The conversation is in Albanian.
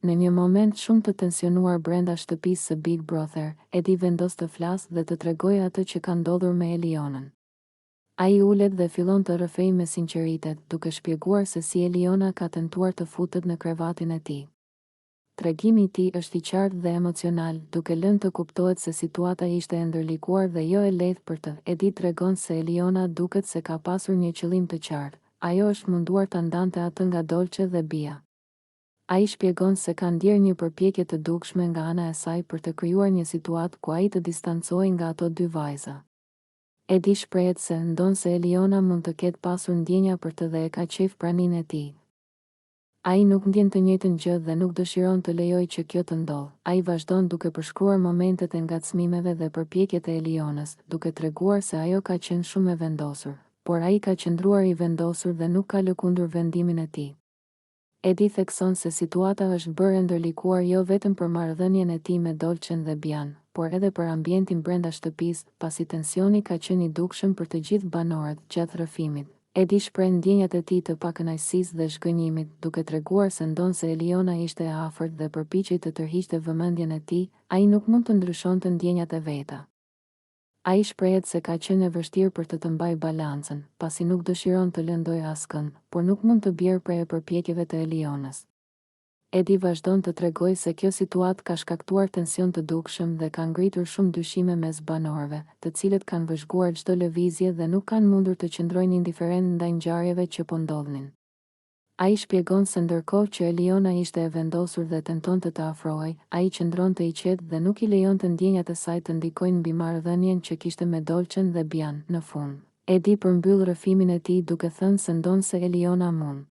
Në një moment shumë të tensionuar brenda shtëpisë së Big Brother, Edi vendos të flasë dhe të tregojë atë që ka ndodhur me Elionën. Ai ulet dhe fillon të rrëfejë me sinqeritet, duke shpjeguar se si Eliona ka tentuar të futet në krevatin e tij. Tregimi i tij është i qartë dhe emocional, duke lënë të kuptohet se situata ishte e ndërlikuar dhe jo e lehtë për të. Edi tregon se Eliona duket se ka pasur një qëllim të qartë. Ajo është munduar ta ndante atë nga Dolce dhe Bia. Ai shpjegon se ka ndjerë një përpjekje të dukshme nga ana e saj për të krijuar një situatë ku ai të distancohej nga ato dy vajza. Edi shprehet se ndon se Eliona mund të ketë pasur ndjenja për të dhe e ka qejf praninë e tij. Ai nuk ndjen të njëjtën gjë dhe nuk dëshiron të lejojë që kjo të ndodhë. Ai vazhdon duke përshkruar momentet e ngacmimeve dhe përpjekjet e Elionës, duke treguar se ajo ka qenë shumë e vendosur, por ai ka qëndruar i vendosur dhe nuk ka lëkundur vendimin e tij. Edi thekson se situata është bërë e ndërlikuar jo vetëm për marrëdhënien e tij me Dolcen dhe Bian, por edhe për ambientin brenda shtëpisë, pasi tensioni ka qenë i dukshëm për të gjithë banorët gjatë rrëfimit. Edi shpreh ndjenjat e tij të pakënaqësisë dhe zhgënjimit, duke treguar se ndon se Eliona ishte e afërt dhe përpiqej të tërhiqte vëmendjen e tij. Ai nuk mund të ndryshonte ndjenjat e veta. Ai shprehet se ka qenë e vështirë për të mbajë balancën, pasi nuk dëshiron të lëndojë askënd, por nuk mund të bjerë prej përpjekjeve të Elionës. Edi vazhdon të tregojë se kjo situatë ka shkaktuar tension të dukshëm dhe ka ngritur shumë dyshime mes banorëve, të cilët kanë vëzhguar çdo lëvizje dhe nuk kanë mundur të qëndrojnë indiferent ndaj ngjarjeve që po ndodhnin. Ai shpjegon se ndërkohë që Eliona ishte e vendosur dhe tentonte të afrohej, ai qëndronte i qetë dhe nuk i lejonte ndjenjat e saj të ndikojnë mbi marrëdhënien që kishte me Dolcen dhe Bian. Në fund, Edi përmbyll rrëfimin e tij duke thënë se ndon se Eliona mund